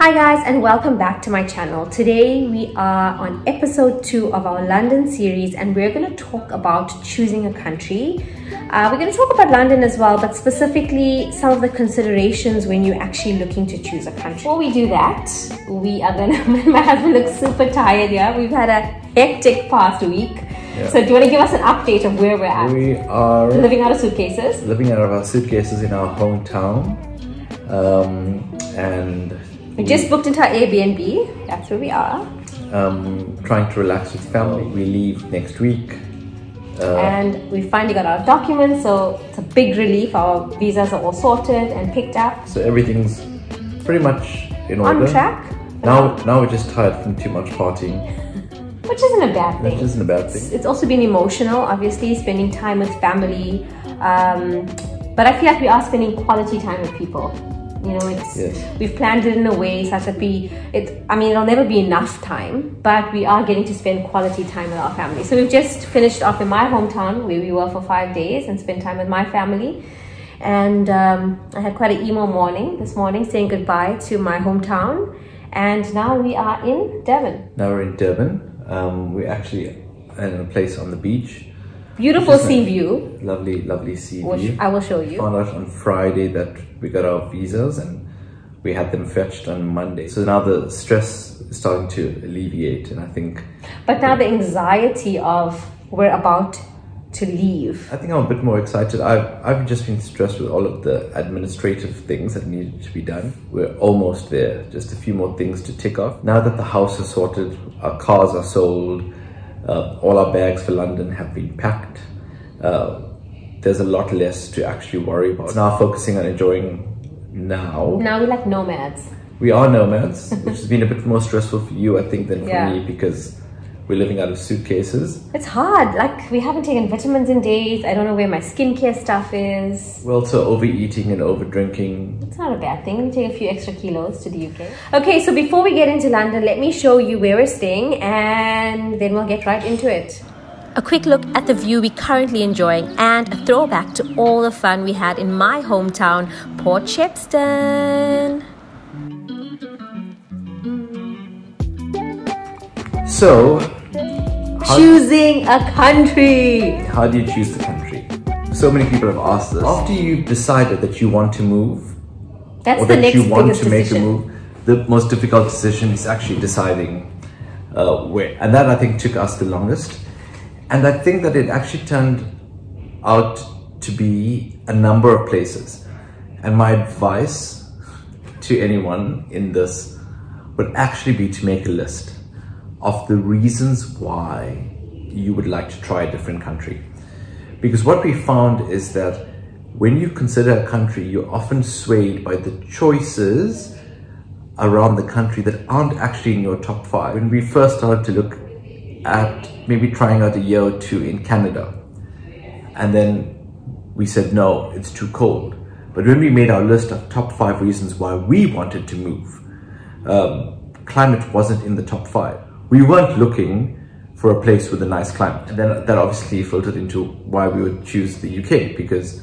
Hi guys, and welcome back to my channel. Today we are on episode 2 of our London series, and we're going to talk about choosing a country. We're going to talk about London as well, but specifically some of the considerations when you're actually looking to choose a country. Before we do that, we are going to, my husband looks super tired here. We've had a hectic past week. Yeah. So do you want to give us an update of where we're at? We are living out of suitcases. Living out of our suitcases in our hometown. And we just booked into our Airbnb. That's where we are. Trying to relax with family. We leave next week. And we finally got our documents, so it's a big relief. Our visas are all sorted and picked up. So everything's pretty much in order. On track. Now we're just tired from too much partying. Which isn't a bad thing. Which isn't a bad thing. It's also been emotional, obviously, spending time with family. But I feel like we are spending quality time with people. You know, we've planned it in a way such that it'll never be enough time, but we are getting to spend quality time with our family. So we've just finished off in my hometown where we were for 5 days and spent time with my family. And I had quite an emo morning this morning, saying goodbye to my hometown. And now we are in Durban. Now we're in Durban. We're actually in a place on the beach. Beautiful sea view. Lovely sea view. Which I will show you. Found out on Friday that we got our visas and we had them fetched on Monday. So now the stress is starting to alleviate, and I think... But now the anxiety of we're about to leave. I think I'm a bit more excited. I've just been stressed with all of the administrative things that needed to be done. We're almost there. Just a few more things to tick off. Now that the house is sorted, our cars are sold, all our bags for London have been packed. There's a lot less to actually worry about. Now focusing on enjoying now. Now we're like nomads. We are nomads, which has been a bit more stressful for you, I think, than for me, because we're living out of suitcases. It's hard. Like, we haven't taken vitamins in days. I don't know where my skincare stuff is. We're also overeating and over drinking. It's not a bad thing. We take a few extra kilos to the UK. Okay, so before we get into London, let me show you where we're staying, and then we'll get right into it. A quick look at the view we're currently enjoying, and a throwback to all the fun we had in my hometown, Port Shepstone. So, choosing a country. How do you choose the country? So many people have asked this. After you've decided that you want to move, that's the next biggest decision. The most difficult decision is actually deciding where. And that, I think, took us the longest. And I think that it actually turned out to be a number of places. And my advice to anyone in this would actually be to make a list of the reasons why you would like to try a different country. Because what we found is that when you consider a country, you're often swayed by the choices around the country that aren't actually in your top 5. When we first started to look at maybe trying out a year or 2 in Canada, and then we said, no, it's too cold. But when we made our list of top 5 reasons why we wanted to move, climate wasn't in the top 5. We weren't looking for a place with a nice climate. And then that obviously filtered into why we would choose the UK, because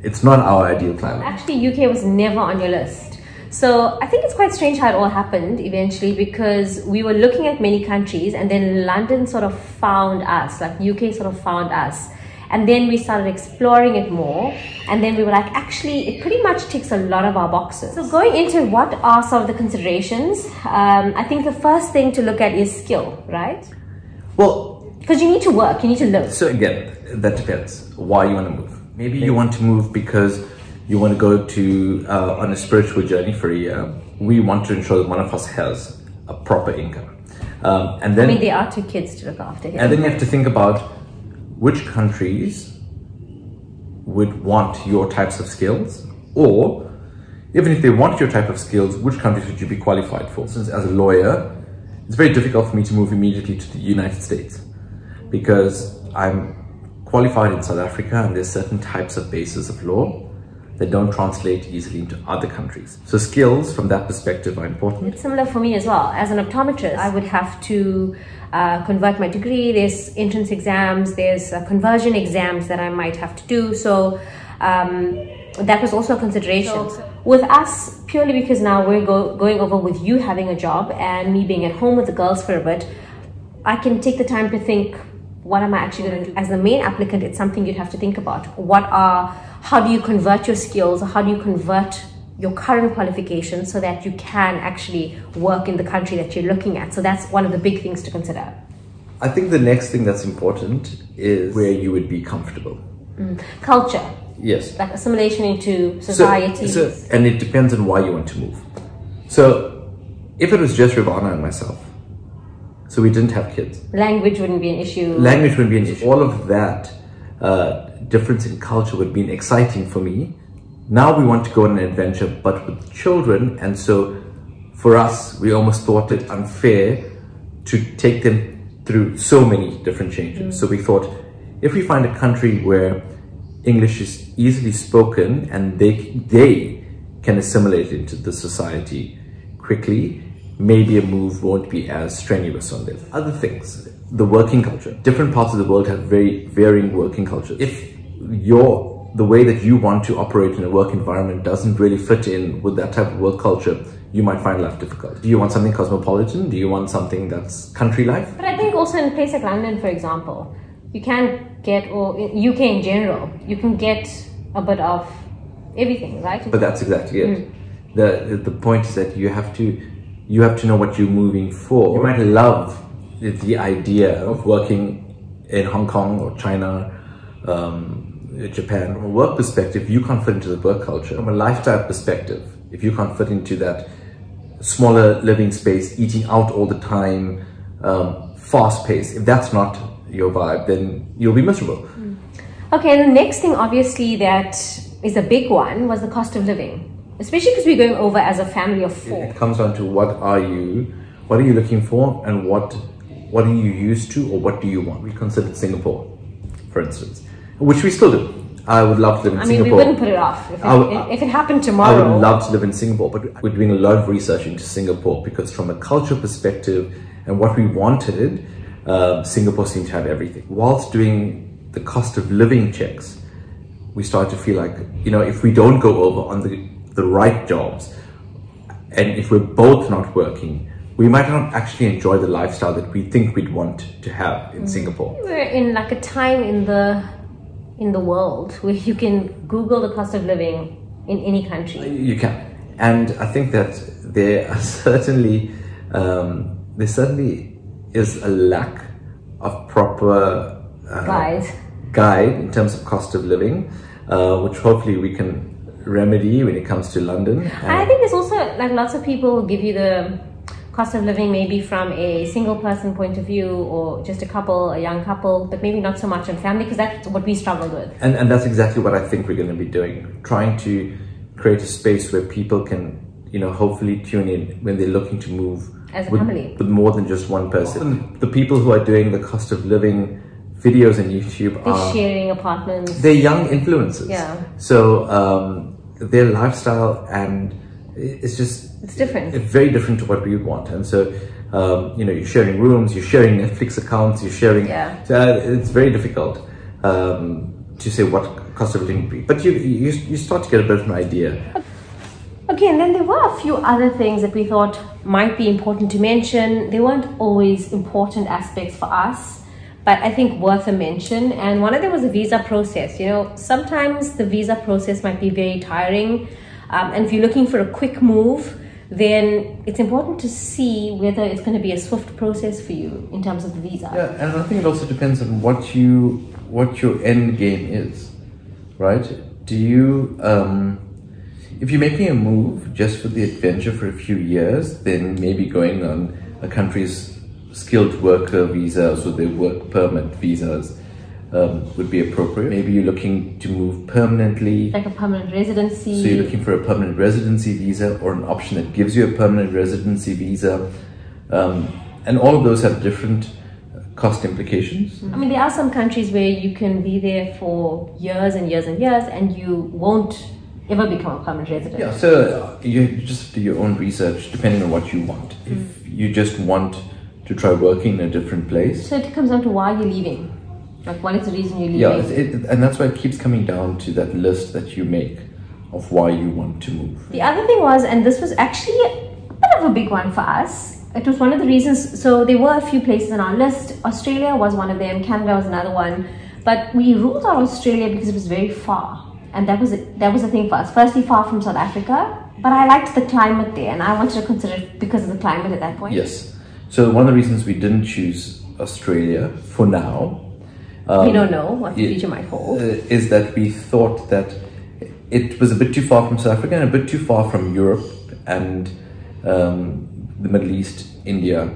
it's not our ideal climate. Actually, UK was never on your list. So I think it's quite strange how it all happened eventually, because we were looking at many countries and then London sort of found us, like UK sort of found us. And then we started exploring it more. And then we were like, actually, it pretty much ticks a lot of our boxes. So going into what are some of the considerations, I think the first thing to look at is skill, right? Well, because you need to work, you need to live. So again, that depends why you want to move. Maybe you want to move because you want to go to on a spiritual journey for a year. We want to ensure that one of us has a proper income. And then, I mean, there are 2 kids to look after here. And then you have to think about which countries would want your types of skills, or even if they want your type of skills, which countries would you be qualified for? For instance, as a lawyer, it's very difficult for me to move immediately to the United States because I'm qualified in South Africa, and there's certain types of bases of law that don't translate easily into other countries. So skills from that perspective are important. It's similar for me as well. As an optometrist, I would have to convert my degree. There's entrance exams, there's conversion exams that I might have to do. So that was also a consideration. So with us, purely because now we're going over with you having a job and me being at home with the girls for a bit, I can take the time to think, what am I actually going to do? As the main applicant, it's something you'd have to think about. How do you convert your skills? How do you convert your current qualifications so that you can actually work in the country that you're looking at? So that's one of the big things to consider. I think the next thing that's important is where you would be comfortable. Culture. Yes. Like assimilation into society. And it depends on why you want to move. So if it was just Ravana and myself, so we didn't have kids. Language wouldn't be an issue. Language wouldn't be an issue. All of that difference in culture would be exciting for me. Now we want to go on an adventure, but with children. And so for us, we almost thought it unfair to take them through so many different changes. So we thought, if we find a country where English is easily spoken and they can assimilate into the society quickly, maybe a move won't be as strenuous on them. Other things, the working culture. Different parts of the world have very varying working cultures. If the way that you want to operate in a work environment doesn't really fit in with that type of work culture, you might find life difficult. Do you want something cosmopolitan? Do you want something that's country life? But I think also in a place like London, for example, you can get, or UK in general, you can get a bit of everything, right? But that's exactly it. The point is that you have to know what you're moving for. You might love the idea of working in Hong Kong or China, Japan. From a work perspective, you can't fit into the work culture. From a lifestyle perspective, if you can't fit into that smaller living space, eating out all the time, fast paced, if that's not your vibe, then you'll be miserable. Okay, and the next thing obviously that is a big one was the cost of living, especially because we're going over as a family of 4. It comes down to what are you looking for, and what are you used to, or what do you want? We considered Singapore, for instance, which we still do. I would love to live in Singapore. We wouldn't put it off. If it happened tomorrow. I would love to live in Singapore, but we're doing a lot of research into Singapore because from a culture perspective and what we wanted, Singapore seemed to have everything. Whilst doing the cost of living checks, we started to feel like, if we don't go over on the right jobs, and if we're both not working, we might not actually enjoy the lifestyle that we think we'd want to have in Singapore. We're in like a time in the world where you can Google the cost of living in any country. You can. And I think that there certainly is a lack of proper guide in terms of cost of living, which hopefully we can remedy when it comes to London. I think there's also like lots of people will give you the cost of living maybe from a single person point of view, or just a young couple, but maybe not so much on family, because that's what we struggled with. And that's exactly what I think we're going to be doing, trying to create a space where people can, hopefully tune in when they're looking to move as a family with more than just one person. The people who are doing the cost of living videos on YouTube are sharing apartments. They're young influencers. Yeah. So their lifestyle and it's different. It's very different to what we would want. And so you're sharing rooms, you're sharing Netflix accounts, you're sharing. Yeah. So it's very difficult to say what cost of living would be. But you start to get a bit of an idea. Okay, and then there were a few other things that we thought might be important to mention. They weren't always important aspects for us, but I think worth a mention. And one of them was the visa process. Sometimes the visa process might be very tiring. And if you're looking for a quick move, then it's important to see whether it's going to be a swift process for you in terms of the visa. Yeah, and I think it also depends on what your end game is, right? Do you, if you're making a move just for the adventure for a few years, then maybe going on a country's skilled worker visas or their work permit visas would be appropriate. Maybe you're looking to move permanently. Like a permanent residency. So you're looking for a permanent residency visa or an option that gives you a permanent residency visa. And all of those have different cost implications. I mean, there are some countries where you can be there for years and years and years and you won't ever become a permanent resident. Yeah, so you just do your own research depending on what you want. If you just want to try working in a different place. So it comes down to why you're leaving. Like, what is the reason you're leaving? Yeah, and that's why it keeps coming down to that list that you make of why you want to move. The other thing was, and this was actually a bit of a big one for us, it was one of the reasons, so there were a few places on our list. Australia was one of them, Canada was another one, but we ruled out Australia because it was very far. And that was the thing for us. Firstly, far from South Africa, but I liked the climate there and I wanted to consider it because of the climate at that point. Yes. So one of the reasons we didn't choose Australia for now, we don't know what the future might hold, is that we thought that it was a bit too far from South Africa and a bit too far from Europe and the Middle East, India,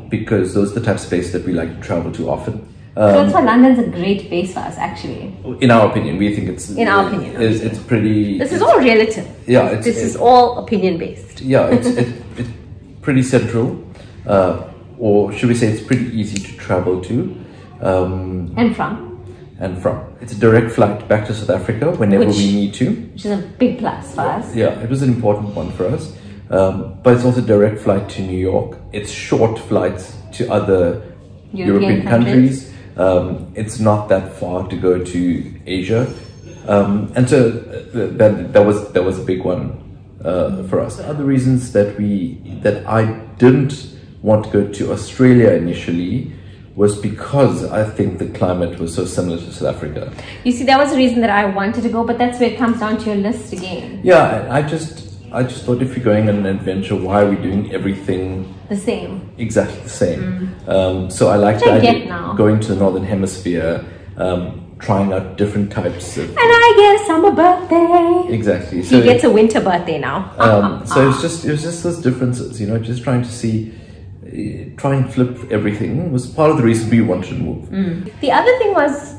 because those are the types of places that we like to travel to often. So that's why London's a great base for us, actually. In our opinion, we think it's... In our opinion. It's pretty... This is all relative. Yeah. This is all opinion-based. Yeah, it's pretty central. Or should we say it's pretty easy to travel to. And from. It's a direct flight back to South Africa whenever we need to. Which is a big plus for us. Yeah, it was an important one for us. But it's also a direct flight to New York. It's short flights to other European countries. It's not that far to go to Asia, and so that was a big one for us. Other reasons that I didn't want to go to Australia initially was because I think the climate was so similar to South Africa. You see, that was the reason that I wanted to go, but that's where it comes down to your list again. Yeah, I just thought if you're going on an adventure, why are we doing everything the same? Exactly the same. So I like going to the Northern Hemisphere, trying out different types of... And I get a summer birthday. Exactly. So he gets a winter birthday now. So it was just those differences, you know, just trying to see, try and flip everything was part of the reason we wanted to move. The other thing was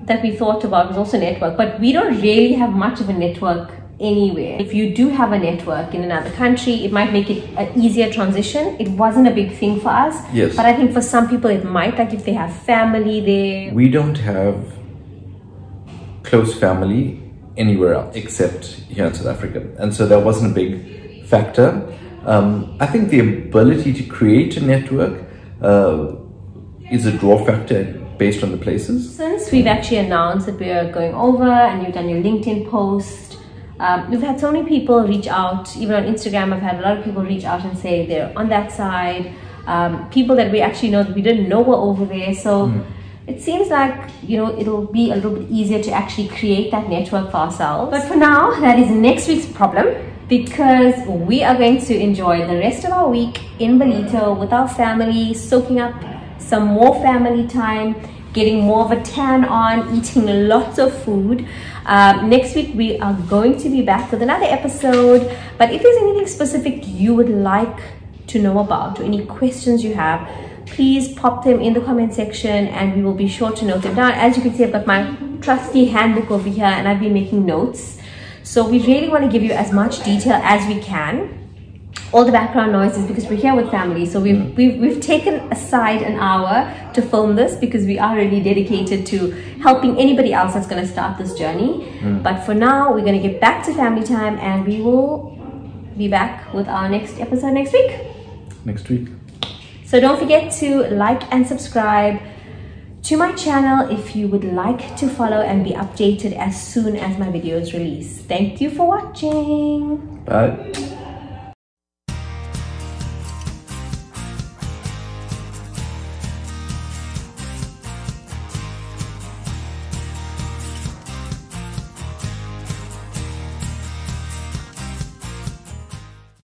that we thought about was also network, but we don't really have much of a network anywhere. If you do have a network in another country, it might make it an easier transition. It wasn't a big thing for us. Yes. But I think for some people it might, like if they have family there. We don't have close family anywhere else except here in South Africa. And so that wasn't a big factor. I think the ability to create a network is a draw factor based on the places. Since we've actually announced that we are going over and you've done your LinkedIn post, we've had so many people reach out. Even on Instagram, I've had a lot of people reach out and say they're on that side. People that we actually know that we didn't know were over there. So it seems like, you know, it'll be a little bit easier to actually create that network for ourselves. But for now, that is next week's problem, because we are going to enjoy the rest of our week in Ballito with our family, soaking up some more family time, getting more of a tan on, eating lots of food. Next week we are going to be back with another episode, but if there's anything specific you would like to know about or any questions you have, please pop them in the comment section and we will be sure to note them down. As you can see, I've got my trusty handbook over here and I've been making notes. So we really want to give you as much detail as we can. All the background noise is because we're here with family, so we've taken aside an hour to film this because we are really dedicated to helping anybody else that's going to start this journey. But for now, we're going to get back to family time and we will be back with our next episode next week. So don't forget to like and subscribe to my channel if you would like to follow and be updated as soon as my videos release. Thank you for watching. Bye.